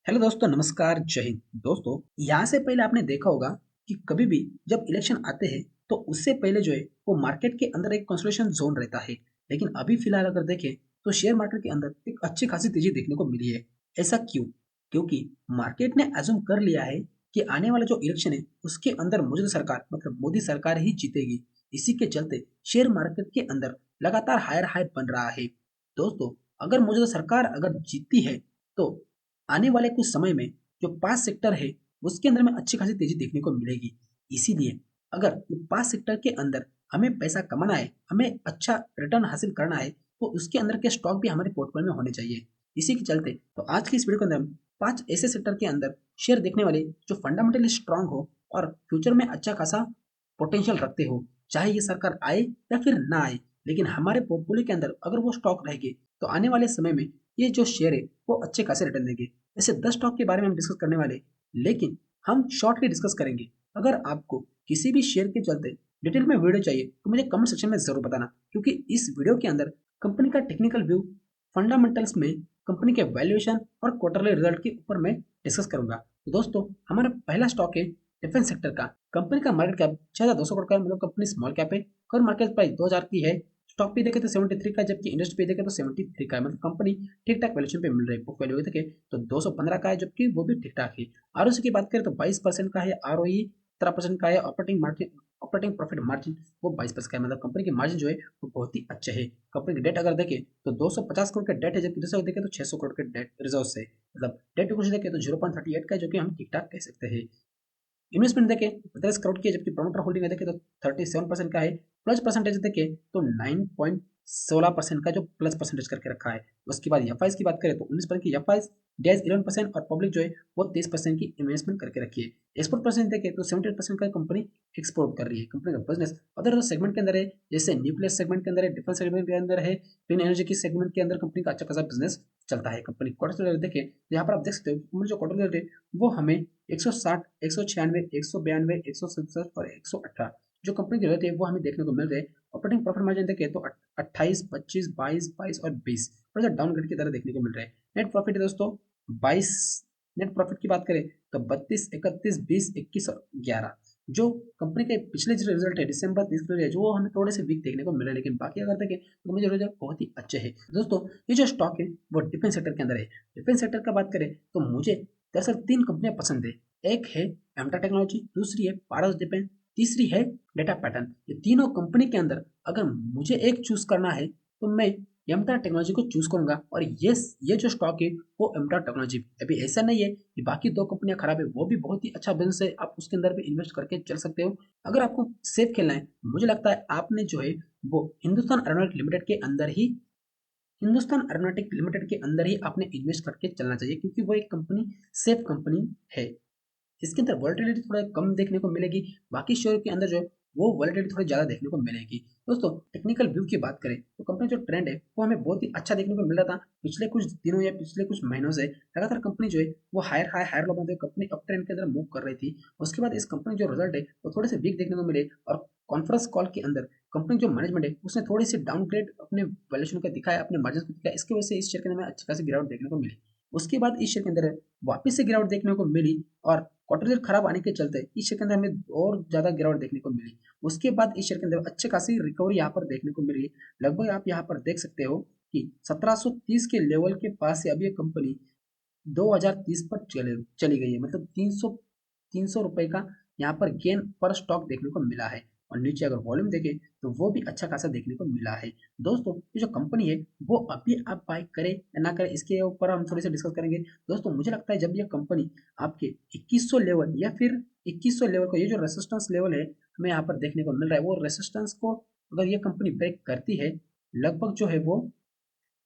Hello दोस्तों, नमस्कार, जय हिंद। दोस्तों, यहाँ से पहले आपने देखा होगा कि कभी भी जब इलेक्शन आते हैं तो उससे पहले जो है वो मार्केट के अंदर एक कंसोलिडेशन जोन रहता है। लेकिन अभी फिलहाल अगर देखें तो शेयर मार्केट के अंदर एक अच्छी खासी तेजी देखने को मिली है। ऐसा क्यों? क्योंकि मार्केट ने अज्यूम कर लिया है कि आने वाला जो इलेक्शन है उसके अंदर मौजूदा सरकार मतलब मोदी सरकार ही जीतेगी। इसी के चलते शेयर मार्केट के अंदर लगातार हायर हाई बन रहा है। दोस्तों, अगर मौजूदा सरकार अगर जीतती है तो आने वाले कुछ समय में जो 5 सेक्टर है, उसके अंदर में अच्छी खासी तेज़ी देखने को मिलेगी। इसीलिए अगर ये 5 सेक्टर के अंदर हमें पैसा कमाना है, हमें अच्छा रिटर्न हासिल करना है, तो उसके अंदर के स्टॉक भी हमारे पोर्टफोलियो में होने चाहिए। इसी के चलते तो आज की इस वीडियो के अंदर हम 5 ऐसे सेक्टर के अंदर शेयर देखने वाले जो फंडामेंटली स्ट्रांग हो और फ्यूचर में अच्छा खासा पोटेंशियल रखते हो। चाहे ये सरकार आए या फिर ना आए, लेकिन हमारे पोर्टफोलियो के अंदर अगर वो स्टॉक रहेंगे, तो आने वाले समय में ये जो शेयर है वो अच्छे खासे रिटर्न देंगे। ऐसे 10 स्टॉक के बारे में हम डिस्कस करने वाले, लेकिन हम शॉर्टली डिस्कस करेंगे। अगर आपको किसी भी शेयर के चलते डिटेल में वीडियो चाहिए तो मुझे कमेंट सेक्शन में जरूर बताना, क्योंकि इस वीडियो के अंदर कंपनी का टेक्निकल व्यू, फंडामेंटल्स में कंपनी के वैल्यूएशन और क्वार्टरली रिजल्ट के ऊपर मैं डिस्कस करूंगा। तो दोस्तों, हमारा पहला स्टॉक है डिफेंस सेक्टर का। कंपनी का मार्केट कैप 6200 करोड़ का है, मतलब कंपनी स्मॉल कैप है। करंट मार्केट प्राइस 2000 की है। स्टॉक पे देखे तो 73 का, जबकि इंडस्ट्री पे देखे तो 73 का है, मतलब कंपनी ठीक ठाक वैल्यूएशन पे मिल रही है। बुक वैल्यू देखे तो 215 का है, जबकि वो भी ठीक ठाक है। आरओसी की बात करें तो 22% का है, आरओई 17% का है। Operating margin, operating profit margin वो 22% का है, मतलब कंपनी के मार्जिन जो है वो बहुत ही अच्छे है। कंपनी की डेट अगर देखें तो 250 करोड़ का डेट है, जबकि रिजर्व देखें तो 600 करोड़ के डेट रिजर्व से, मतलब डेट टू देखें तो 0.38 का है, जो कि हम ठीक ठाक कह सकते हैं। इन्वेस्टमेंट देखें 45 करोड़ की है, जबकि प्रमोटर होल्डिंग देखें तो 37% का है। प्लस परसेंटेज देखें तो 9.16% का जो प्लस परसेंटेज करके रखा है। उसके बाद एफ की बात करें तो 19% की एफ डैश 11%, और पब्लिक जो है वो 23% की इन्वेस्टमेंट करके रखी है। एक्सपोर्ट परसेंट देखें तो 78% का कंपनी एक्सपोर्ट कर रही है। कंपनी का बिजनेस अदर सेगमेंट के अंदर है, जैसे न्यूक्लियर सेगमेंट के अंदर है, डिफेंस सेगमेंट के अंदर है, क्लीन एनर्जी की सेगमेंट के अंदर कंपनी का अच्छा खासा बिजनेस चलता है। कंपनी क्वार्टर देखें, यहाँ पर आप देख सकते हो कंपनी जो क्वार्टर रेट है वो हमें 160, 196, 192, 167 और 118 जो कंपनी की रेट है वो हमें देखने को मिल रहे हैं। ऑपरेटिंग प्रॉफिट मार्जिन देखें तो 28, 25, 22, 22 और 20 थोड़ा सा डाउनग्रेड की तरह देखने को मिल रहा है। नेट प्रॉफिट है दोस्तों 22। नेट प्रॉफिट की बात करें तो 32, 31, 20, 21 और 11, जो कंपनी के पिछले जो रिजल्ट है दिसंबर 30 है, जो हमें थोड़े से वीक देखने को मिल रहा है, लेकिन बाकी अगर देखें तो मुझे रिजल्ट बहुत ही अच्छे हैं। दोस्तों, ये जो स्टॉक है वो डिफेंस सेक्टर के अंदर है। डिफेंस सेक्टर का बात करें तो मुझे दरअसल 3 कंपनियां पसंद है। एक है एमटा टेक्नोलॉजी, दूसरी है पारस डिफेंस, तीसरी है डेटा पैटर्न। ये तीनों कंपनी के अंदर अगर मुझे एक चूज करना है तो मैं एमटा टेक्नोलॉजी को चूज करूंगा। और ये जो स्टॉक है वो एमटा टेक्नोलॉजी, अभी ऐसा नहीं है कि बाकी दो कंपनियां खराब है, वो भी बहुत ही अच्छा बिजनेस है, आप उसके अंदर भी इन्वेस्ट करके चल सकते हो। अगर आपको सेफ खेलना है, मुझे लगता है आपने जो है वो हिंदुस्तान एरोनॉटिक लिमिटेड के अंदर ही, हिंदुस्तान एरोनॉटिक लिमिटेड के अंदर ही आपने इन्वेस्ट करके चलना चाहिए, क्योंकि वो एक कंपनी सेफ कंपनी है। इसके अंदर वोलेटिलिटी थोड़ा कम देखने को मिलेगी, बाकी शेयर के अंदर जो है वो वोलेटिलिटी थोड़ी ज़्यादा देखने को मिलेगी। दोस्तों, टेक्निकल व्यू की बात करें तो कंपनी जो ट्रेंड है वो हमें बहुत ही अच्छा देखने को मिल रहा था पिछले कुछ दिनों या पिछले कुछ महीनों से। लगातार कंपनी जो है वो हायर हाई हायर लो में कंपनी अप ट्रेंड के अंदर मूव कर रही थी। उसके बाद इस कंपनी जो रिजल्ट है वो थोड़े से वीक देखने को मिले, और कॉन्फ्रेंस कॉल के अंदर कंपनी जो मैनेजमेंट है उसने थोड़ी सी डाउनग्रेड अपने वैल्यूएशन का दिखाया, अपने मार्जिन को दिखाया। इसकी वजह से इस शेयर के अंदर में अच्छी खासी गिरावट देखने को मिली। उसके बाद इस शेयर के अंदर वापस से गिरावट देखने को मिली, और क्वार्टर रिजल्ट खराब आने के चलते इस शेयर के अंदर हमें और ज्यादा गिरावट देखने को मिली। उसके बाद इस शेयर के अंदर अच्छे खासी रिकवरी यहाँ पर देखने को मिली। लगभग आप यहाँ पर देख सकते हो कि 1730 के लेवल के पास से अभी ये कंपनी 2030 पर चली गई है, मतलब 300 रुपए का यहाँ पर गेन पर स्टॉक देखने को मिला है। और नीचे अगर वॉल्यूम देखें तो वो भी अच्छा खासा देखने को मिला है। दोस्तों, ये जो कंपनी है वो अभी आप बाय करें या ना करें, इसके ऊपर हम थोड़ी सी डिस्कस करेंगे। दोस्तों, मुझे लगता है जब ये कंपनी आपके 2100 लेवल या फिर 2100 लेवल को, ये जो रेसिस्टेंस लेवल है हमें यहाँ पर देखने को मिल रहा है, वो रेसिस्टेंस को अगर ये कंपनी ब्रेक करती है, लगभग जो है वो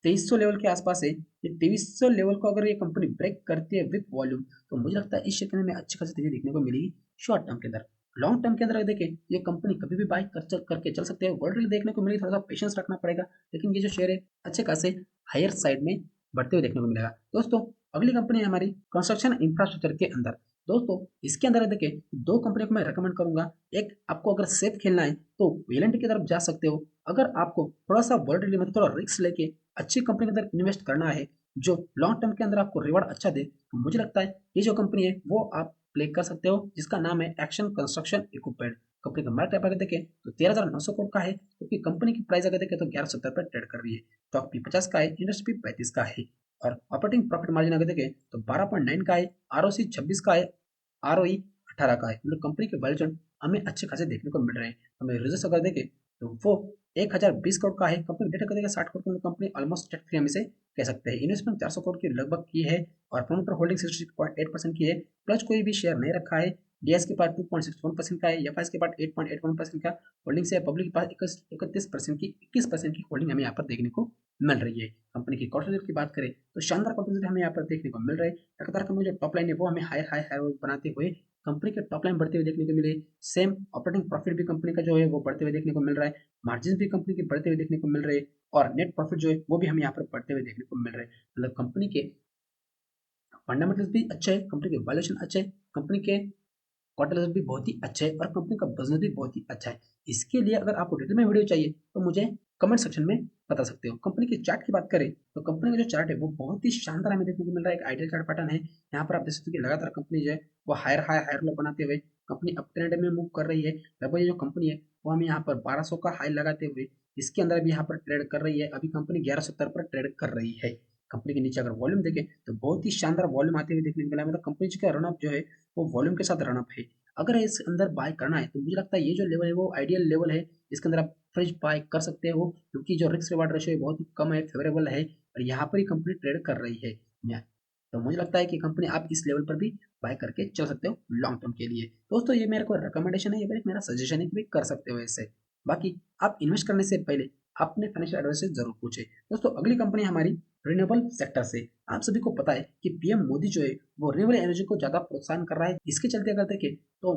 2300 लेवल के आसपास है। ये 2300 लेवल को अगर ये कंपनी ब्रेक करती है विद वॉल्यूम, तो मुझे लगता है इस क्षेत्र में अच्छी खासी तेजी देखने को मिलेगी शॉर्ट टर्म के अंदर। लॉन्ग टर्म के अंदर देखें, ये कंपनी कभी भी बाय करके चल सकते हैं। वोलेटिलिटी देखने को मिलेगी, थोड़ा सा पेशेंस रखना पड़ेगा, लेकिन ये जो शेयर है अच्छे खासे हायर साइड में बढ़ते हुए देखने को मिलेगा। दोस्तों, अगली कंपनी है हमारी कंस्ट्रक्शन इंफ्रास्ट्रक्चर के अंदर। दोस्तों, इसके अंदर देखें दो कंपनियों को मैं रेकमेंड करूंगा। एक, आपको अगर सेफ खेलना है तो वेलेंट की तरफ जा सकते हो। अगर आपको थोड़ा सा वोलेटिलिटी मतलब थोड़ा रिस्क लेके अच्छी कंपनी के अंदर इन्वेस्ट करना है जो लॉन्ग टर्म के अंदर आपको रिवॉर्ड अच्छा दे, तो मुझे लगता है ये जो कंपनी है वो आप प्ले कर सकते हो, जिसका नाम है एक्शन कंस्ट्रक्शन इक्विपमेंट। कंपनी का मार्केट अगर देखें तो 13,900 करोड़ का है, क्योंकि कंपनी की प्राइस अगर देखें तो 1170 पर ट्रेड कर रही है। स्टॉक भी 50 का है, इंडस्ट्री 35 का है। और ऑपरेटिंग प्रॉफिट मार्जिन अगर देखें तो 12.9 का है, आरओसी 26 का है, आरओई 18 का है। मतलब कंपनी के वैल्यूएशन हमें अच्छे खासे देखने को मिल रहे हैं। हमें रिजल्ट अगर देखें तो वो 1020 करोड़ का है। कंपनी डेटा करेगा 60 करोड़ की कंपनी ऑलमोस्ट डेट फ्री हम इसे कह सकते हैं। इन्वेस्टमेंट 400 करोड़ की लगभग की है और प्रमोटर होल्डिंग 66.8% की है। प्लस कोई भी शेयर नहीं रखा है। डीएस के पास 2.61% का है, एफआईएस के पास 8.81% का होल्डिंग से, पब्लिक के पास 21% की होल्डिंग हमें यहाँ पर देखने को मिल रही है। कंपनी की क्वार्टर की बात करें तो शानदार क्वार्टर हमें यहाँ पर देखने को मिल रहा है। लगातार कंपनी जो टॉप लाइन है वो हमें हाई बनाते हुए कंपनी के टॉप लाइन बढ़ते हुए देखने को मिले। सेम ऑपरेटिंग प्रॉफिट भी कंपनी का जो है वो बढ़ते हुए देखने को मिल रहा है। मार्जिन भी कंपनी के बढ़ते हुए देखने को मिल रहे हैं और नेट प्रॉफिट जो है वो भी हमें यहाँ पर बढ़ते हुए देखने को मिल रहे हैं। मतलब कंपनी के फंडामेंटल्स भी अच्छे हैं, कंपनी के वैल्यूएशन अच्छे हैं, कंपनी के क्वार्टर रिजल्ट भी बहुत ही अच्छा है और कंपनी का बिजनेस भी बहुत ही अच्छा है। इसके लिए अगर आपको डिटेल में वीडियो चाहिए तो मुझे कमेंट सेक्शन में बता सकते हो। कंपनी के चार्ट की बात करें तो कंपनी का जो चार्ट है वो बहुत ही शानदार हमें देखने को मिल रहा है। एक आइडियल चार्ट पैटर्न है। यहाँ पर आप देख सकते हो कि लगातार कंपनी जो है वो हायर लो बनाते हुए कंपनी अप ट्रेंड में मूव कर रही है। लगभग ये जो कंपनी है वो हमें यहाँ पर 1200 का हाई लगाते हुए इसके अंदर भी यहाँ पर ट्रेड कर रही है। अभी कंपनी 1170 पर ट्रेड कर रही है। कंपनी के नीचे अगर वॉल्यूम देखें तो बहुत ही शानदार वॉल्यूम आते हुए देखने को मिला। मतलब कंपनी का रनअप जो है वो वॉल्यूम के साथ रनअप है। अगर इस अंदर बाय करना है तो मुझे लगता है ये जो लेवल है वो आइडियल लेवल है। इसके अंदर आप फ्रेश बाय कर सकते हो, क्योंकि जो रिस्क रिवार्ड रेशियो है बहुत ही कम है, फेवरेबल है और यहाँ पर ही कंपनी ट्रेड कर रही है। तो मुझे लगता है कि कंपनी आप इस लेवल पर भी बाय करके चल सकते हो लॉन्ग टर्म के लिए। दोस्तों ये मेरे को रिकमेंडेशन है, ये मेरा सजेशन है कि कर सकते हो ऐसे। बाकी आप इन्वेस्ट करने से पहले अपने फाइनेंशियल एडवाइजर से जरूर पूछे। दोस्तों अगली कंपनी हमारी रिन्यूएबल सेक्टर से। आप सभी को पता है कि पीएम मोदी जो है वो रिन्यूएबल एनर्जी को ज्यादा प्रोत्साहन कर रहा है। इसके चलते अगर देखें तो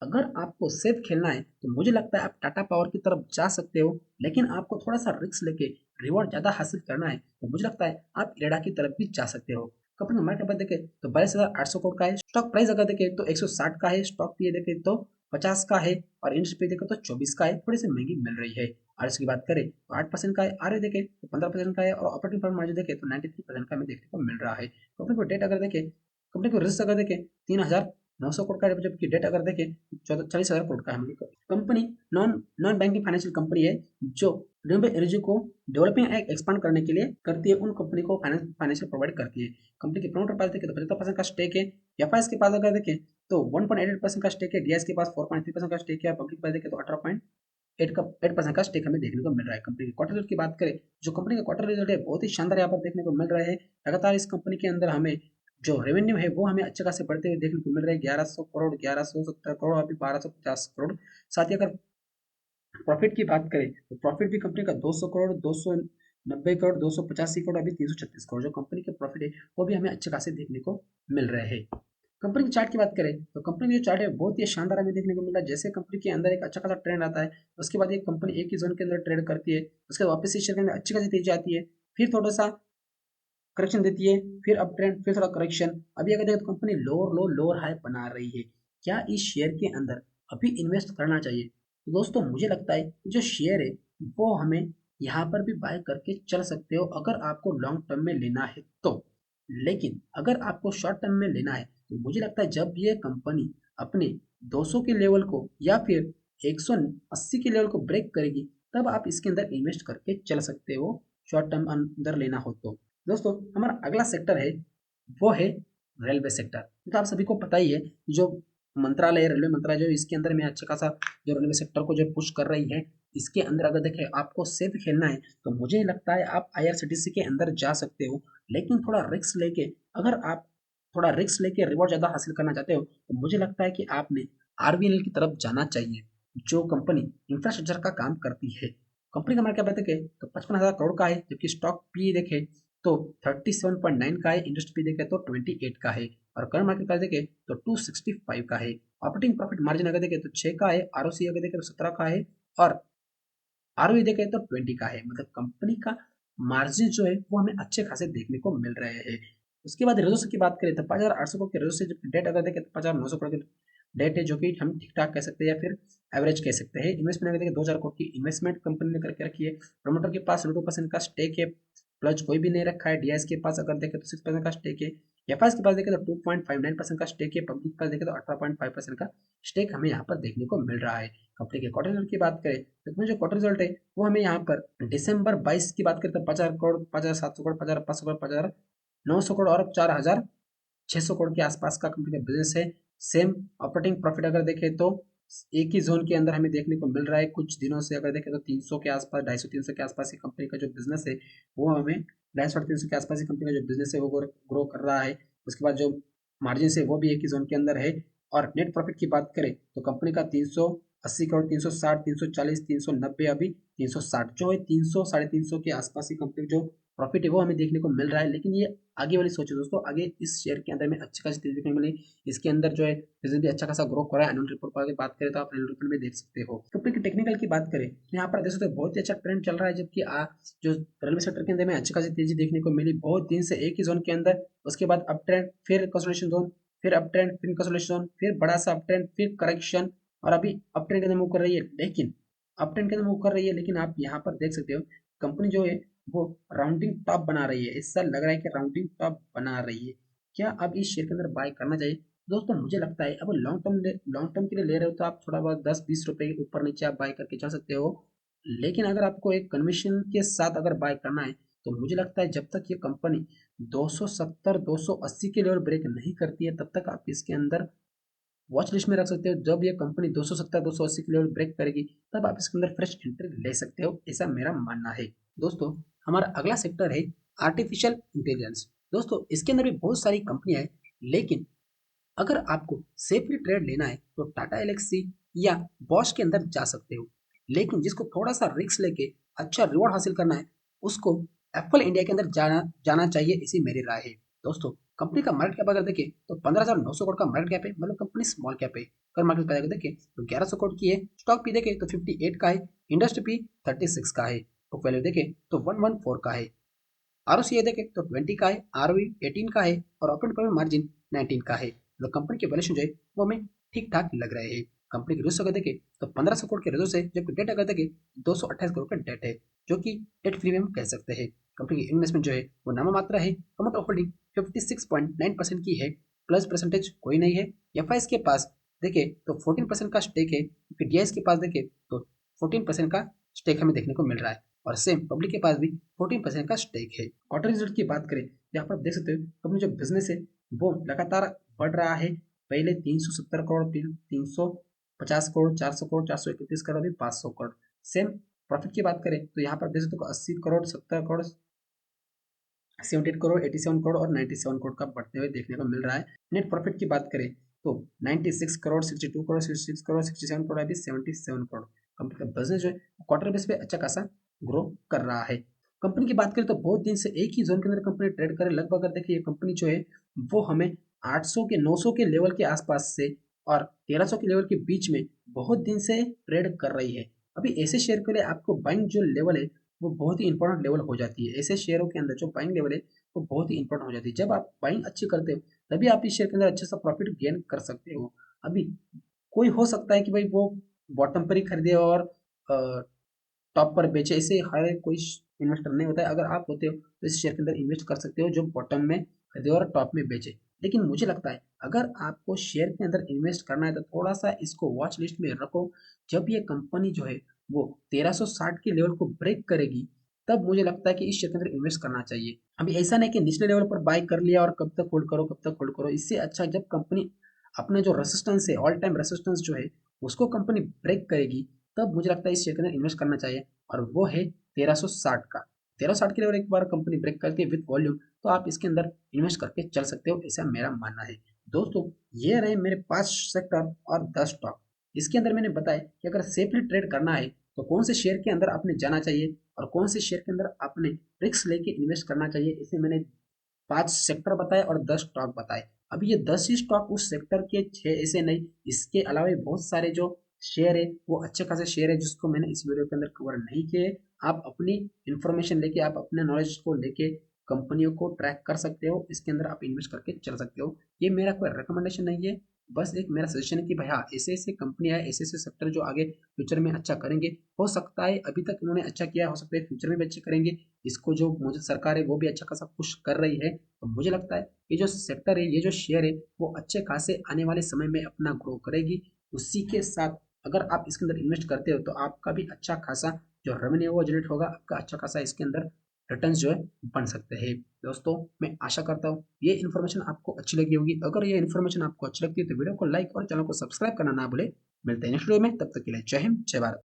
अगर आपको सेफ खेलना है तो मुझे लगता है आप टाटा पावर की तरफ जा सकते हो। लेकिन आपको थोड़ा सा रिस्क लेके रिवॉर्ड ज्यादा हासिल करना है तो मुझे लगता है आप इरेडा की तरफ भी जा सकते हो। कंपनी का मार्केट कैप देखें तो 22,800 करोड़ का है। स्टॉक प्राइस अगर देखें तो 160 का है। स्टॉक पी देखें तो 50 का है और इंडस्ट्री पे देखें तो 24 का है। थोड़ी सी महंगी मिल रही है। और इसकी बात करें तो 8% का है। आर देखें तो 15% का है और ऑपरेटिंग प्रॉफिट मार्जिन देखें तो 93% का हमें देखने को मिल रहा है। कंपनी को डेट अगर देखें, कंपनी को रिस्क अगर देखें 3,900 करोड़ का है, जबकि डेट अगर देखें 40,000 करोड़ का है। Company non non banking financial company है जो रिन्यूएबल एनर्जी को डेवलपिंग एंड एक्सपांड करने के लिए करती है। उन कंपनी को फाइनेंशियल प्रोवाइड करती है। कंपनी के प्रमोटर पास देखें तो 75% का स्टेक है। एफआईएस के पास अगर देखें तो 1.88% का स्टेक है। डीएस के पास 4.3% का स्टेक है। पब्लिक पास देखें तो 8% का स्टेक हमें देखने को मिल रहा है। कंपनी के क्वार्टर रिजल्ट की बात करें, जो कंपनी का क्वार्टर रिजल्ट है बहुत ही शानदार यहाँ पर देखने को मिल रहा है। लगातार इस कंपनी के अंदर हमें जो रेवेन्यू है वो हमें अच्छे खासे बढ़ते हुए देखने को मिल रहा है। 1100 करोड़, 1170 करोड़, अभी 1250 करोड़। साथ ही अगर प्रॉफिट की बात करें तो प्रॉफिट भी कंपनी का 200 करोड़, 290 करोड़, 285 करोड़, अभी 336 करोड़ जो कंपनी के प्रॉफिट है वो भी हमें अच्छे खासे देखने को मिल रहे हैं। कंपनी की चार्ट की बात करें तो कंपनी की जो चार्ट है बहुत ही शानदार हमें देखने को मिल रहा है। जैसे कंपनी के अंदर एक अच्छा खासा ट्रेंड आता है उसके बाद ये कंपनी एक ही जोन के अंदर ट्रेड करती है, उसके बाद वापस इस शेयर के अंदर अच्छी खासी तेजी आती है, फिर थोड़ा सा करेक्शन देती है, फिर अप ट्रेंड, फिर थोड़ा करेक्शन। अभी अगर देखें तो कंपनी लोअर लो लोअर हाई बना रही है। क्या इस शेयर के अंदर अभी इन्वेस्ट करना चाहिए? तो दोस्तों मुझे लगता है कि जो शेयर है वो हमें यहाँ पर भी बाय करके चल सकते हो अगर आपको लॉन्ग टर्म में लेना है तो। लेकिन अगर आपको शॉर्ट टर्म में लेना है तो मुझे लगता है जब ये कंपनी अपने 200 के लेवल को या फिर 180 के लेवल को ब्रेक करेगी तब आप इसके अंदर इन्वेस्ट करके चल सकते हो, शॉर्ट टर्म अंदर लेना हो तो। दोस्तों हमारा अगला सेक्टर है वो है रेलवे सेक्टर। तो आप सभी को पता ही है जो मंत्रालय, रेलवे मंत्रालय जो इसके अंदर में अच्छा खासा जो रेलवे सेक्टर को जो पुश कर रही है, इसके अंदर अगर देखें आपको सेफ खेलना है तो मुझे लगता है आप आईआरसीटीसी के अंदर जा सकते हो। लेकिन थोड़ा रिस्क लेके, अगर आप थोड़ा रिस्क लेके रिवॉर्ड ज्यादा हासिल करना चाहते हो तो मुझे लगता है कि आपने आरबीएनएल की तरफ जाना चाहिए, जो कंपनी इंफ्रास्ट्रक्चर का काम करती है। कंपनी का मार्केट कैप देखें तो 55,000 करोड़ का है, जबकि स्टॉक पी देखें तो 37.9 का है। इंडस्ट्री देखें तो 28 का है और करंट मार्केट प्राइस देखें तो 265 का है। ऑपरेटिंग प्रॉफिट मार्जिन अगर देखें तो 6 का है। आरओसी अगर देखें तो 17 का है और आरओई देखें तो 20 का है। मतलब कंपनी का मार्जिन जो है वो हमें अच्छे खासे देखने को मिल रहे हैं। उसके बाद रिजर्व की बात करें तो 5,800 करोड़ के रिजर्व से, जब डेट अगर देखें तो 5,900 करोड़ की डेट है, जो कि हम ठीक ठाक कह सकते हैं या फिर एवरेज कह सकते हैं। इन्वेस्टमेंट अगर देखें 2,000 करोड़ की इन्वेस्टमेंट कंपनी ने करके रखी है। प्रमोटर के पास 2% का स्टेक है। प्लस कोई भी नहीं रखा है। डीआईएस के पास अगर देखें तो 6% का स्टेक है। एफआईएस के पास देखें तो 2.59% का स्टेक है। पब्लिक के पास देखें तो 18.5% का स्टेक हमें यहाँ पर देखने को मिल रहा है। कंपनी के क्वार्टर रिजल्ट की बात करें तो इसमें जो क्वार्टर रिजल्ट है वो हमें यहाँ पर दिसंबर 22 की बात करें तो 5,000 करोड़, 5,700 करोड़, 5,500 करोड़, 5,900 करोड़ और 4,600 करोड़ के आसपास का कंपनी का बिजनेस है। सेम ऑपरेटिंग प्रॉफिट अगर देखें तो एक ही जोन के अंदर हमें देखने को मिल रहा है। कुछ दिनों से अगर देखें तो 300 के आसपास, 250-300 के आसपास की कंपनी का जो बिजनेस है वो हमें 250-300 के आसपास की कंपनी का जो बिजनेस है वो ग्रो कर रहा है। उसके बाद जो मार्जिन है वो भी एक ही जोन के अंदर है। और नेट प्रॉफिट की बात करें तो कंपनी का 380 करोड़, 360, 340, 390, अभी 360 जो है 300 350 के आसपास की कंपनी जो प्रॉफिट है वो हमें देखने को मिल रहा है। लेकिन ये आगे वाली सोचे दोस्तों, आगे इस शेयर के अंदर में अच्छी खासी तेजी देखने को मिली। इसके अंदर जो है बिजनेस भी अच्छा खासा ग्रो कर रहा है। एनुअल रिपोर्ट पर बात करें तो आप एनुअल रिपोर्ट में देख सकते हो। कंपनी की टेक्निकल की बात करें तो यहाँ पर देख सकते हो बहुत ही अच्छा ट्रेंड चल रहा है। जबकि जो रेलवे सेक्टर के अंदर में अच्छी खासी तेजी देखने को मिली बहुत दिन से एक ही जोन के अंदर। उसके बाद अप ट्रेंड, फिर कंसोलिडेशन जोन, फिर अप ट्रेंड, फिर कंसोलिडेशन जोन, फिर बड़ा सा अप ट्रेंड, फिर करेक्शन, और अभी अप ट्रेंड के अंदर मूव कर रही है। लेकिन अप ट्रेंड के अंदर मूव कर रही है, लेकिन आप यहाँ पर देख सकते हो कंपनी जो है वो राउंडिंग टॉप बना रही है। ऐसा लग रहा है कि राउंडिंग टॉप बना रही है। क्या अब इस शेयर के अंदर बाय करना चाहिए? दोस्तों मुझे लगता है अब लॉन्ग टर्म के लिए ले रहे हो तो आप थोड़ा बहुत 10-20 रुपए ऊपर नीचे आप बाय करके चल सकते हो। लेकिन अगर आपको एक कन्विशन के साथ अगर बाय करना है तो मुझे लगता है जब तक ये कंपनी 270 280 के लेवल ब्रेक नहीं करती है तब तक आप इसके अंदर वॉच लिस्ट में रख सकते हो। जब ये कंपनी 270 280 की लेवल ब्रेक करेगी तब आप इसके अंदर फ्रेश एंट्री ले सकते हो, ऐसा मेरा मानना है। दोस्तों हमारा अगला सेक्टर है आर्टिफिशियल इंटेलिजेंस। दोस्तों इसके अंदर भी बहुत सारी कंपनियां हैं, लेकिन अगर आपको सेफली ट्रेड लेना है तो टाटा एलेक्सी या बॉश के अंदर जा सकते हो। लेकिन जिसको थोड़ा सा रिस्क लेके अच्छा रिवॉर्ड हासिल करना है उसको एप्पल इंडिया के अंदर जाना जाना चाहिए, ऐसी मेरी राय है। दोस्तों कंपनी का मार्केट कैप अगर देखें तो 15,900 करोड़ का मार्केट कैप है, मतलब कंपनी स्मॉल कैप है। अगर मार्केट कैप देखें तो 1,100 करोड़ की है। स्टॉक भी देखें तो 58 का है। इंडस्ट्री भी 36 का है। बुक वैल्यू देखें तो 114 का है। आरओसीए देखें तो 20 का है। आरओई 18 का है और ऑपरेटिंग प्रॉफिट मार्जिन 19 का है। मतलब कंपनी के वैल्यूएशन जो है वो हमें ठीक ठाक लग रहे हैं। कंपनी के रिजर्व अगर देखें तो 1,500 करोड़ के रिजर्व है, जबकि डेट अगर देखें 228 करोड़ का डेट है, जो कि डेट फ्री में हम कह सकते हैं। कंपनी की इन्वेस्टमेंट जो है वो नामा मात्रा है। अमाउंट ऑफ होल्डिंग 56.9% की है। प्लस परसेंटेज कोई नहीं है। एफआईएस के पास देखें तो 14% का स्टेक है। डीआईएस के पास देखें तो 14% का स्टेक हमें देखने को मिल रहा है। और सेम पब्लिक के पास भी 14% का स्टेक है। क्वार्टर रिजल्ट की बात करें यहाँ पर देख सकते हो कंपनी जो बिजनेस है वो लगातार बढ़ रहा है। पहले 370 करोड़, फिर 350 करोड़, 400 करोड़, 431 करोड़, अभी 500 करोड़। सेम प्रॉफिट की बात करें तो यहाँ पर देख सकते हो 80 करोड़, 70 करोड़, 78 करोड़, 87 करोड़ और 97 करोड़ का बढ़ते हुए देखने को मिल रहा है। नेट प्रॉफिट की बात करें तो 96 करोड़, 62 करोड़, 66 करोड़, 67 करोड़, अभी 77 करोड़। कंपनी का बिजनेस जो है क्वार्टर बेस पे अच्छा खासा ग्रो कर रहा है। कंपनी की बात करें तो बहुत दिन से एक ही जोन के अंदर कंपनी ट्रेड करे। लगभग अगर देखिए ये कंपनी जो है वो हमें 800 के 900 के लेवल के आसपास से और 1300 के लेवल के बीच में बहुत दिन से ट्रेड कर रही है। अभी ऐसे शेयर के लिए आपको बाइंग जो लेवल है वो बहुत ही इंपॉर्टेंट लेवल हो जाती है। ऐसे शेयरों के अंदर जो बाइंग लेवल है वो बहुत ही इंपॉर्टेंट हो जाती है। जब आप बाइंग अच्छी करते हो तभी आप इस शेयर के अंदर अच्छा सा प्रॉफिट गेन कर सकते हो। अभी कोई हो सकता है कि भाई वो बॉटम पर ही खरीदे और टॉप पर बेचे, ऐसे हर कोई इन्वेस्टर नहीं होता है। अगर आप होते हो तो इस शेयर के अंदर इन्वेस्ट कर सकते हो जो बॉटम में खरीदे और टॉप में बेचे। लेकिन मुझे लगता है अगर आपको शेयर के अंदर इन्वेस्ट करना है तो थोड़ा सा इसको वॉच लिस्ट में रखो। जब ये कंपनी जो है वो 1360 के लेवल को ब्रेक करेगी तब मुझे लगता है कि इस शेयर के अंदर इन्वेस्ट करना चाहिए। अभी ऐसा नहीं कि निचले लेवल पर बाय कर लिया और कब तक होल्ड करो, कब तक होल्ड करो। इससे अच्छा जब कंपनी अपने जो रेसिस्टेंस है, ऑल टाइम रेसिस्टेंस जो है उसको कंपनी ब्रेक करेगी तब मुझे लगता है इस शेयर के अंदर इन्वेस्ट करना चाहिए। और वो है 1360 का। 1360 के लेवल एक बार कंपनी ब्रेक करती है विद वॉल्यूम तो आप इसके अंदर इन्वेस्ट करके चल सकते हो, ऐसा मेरा मानना है। दोस्तों ये रहे मेरे 5 सेक्टर और 10 स्टॉक। इसके अंदर मैंने बताया कि अगर सेफली ट्रेड करना है तो कौन से शेयर के अंदर आपने जाना चाहिए और कौन से शेयर के अंदर आपने रिस्क लेके इन्वेस्ट करना चाहिए। इसे मैंने 5 सेक्टर बताए और 10 स्टॉक बताए। अभी ये 10 ही स्टॉक उस सेक्टर के 6 ऐसे नहीं, इसके अलावा भी बहुत सारे जो शेयर है वो अच्छे खासे शेयर है जिसको मैंने इस वीडियो के अंदर कवर नहीं किए। आप अपनी इंफॉर्मेशन लेके, आप अपने नॉलेज को लेके कंपनियों को ट्रैक कर सकते हो। इसके अंदर आप इन्वेस्ट करके चल सकते हो। ये मेरा कोई रिकमेंडेशन नहीं है, बस एक मेरा सजेशन है कि भाई हाँ, ऐसे-ऐसे कंपनियाँ हैं, ऐसे-ऐसे सेक्टर जो आगे फ्यूचर में अच्छा करेंगे। हो सकता है अभी तक इन्होंने अच्छा किया है, हो सकता है फ्यूचर में भी अच्छे करेंगे। इसको जो मौजूद सरकार है वो भी अच्छा खासा पुश कर रही है। तो मुझे लगता है ये जो सेक्टर है, ये जो शेयर है, वो अच्छे खासे आने वाले समय में अपना ग्रो करेगी। उसी के साथ अगर आप इसके अंदर इन्वेस्ट करते हो तो आपका भी अच्छा खासा जो रेवेन्यू है वो जनरेट होगा, आपका अच्छा खासा इसके अंदर रिटर्न्स जो है बन सकते हैं। दोस्तों, मैं आशा करता हूँ ये इन्फॉर्मेशन आपको अच्छी लगी होगी। अगर ये इन्फॉर्मेशन आपको अच्छी लगती है तो वीडियो को लाइक और चैनल को सब्सक्राइब करना ना भूलें। मिलते हैं नेक्स्ट वीडियो में, तब तक के लिए जय हिंद, जय भारत।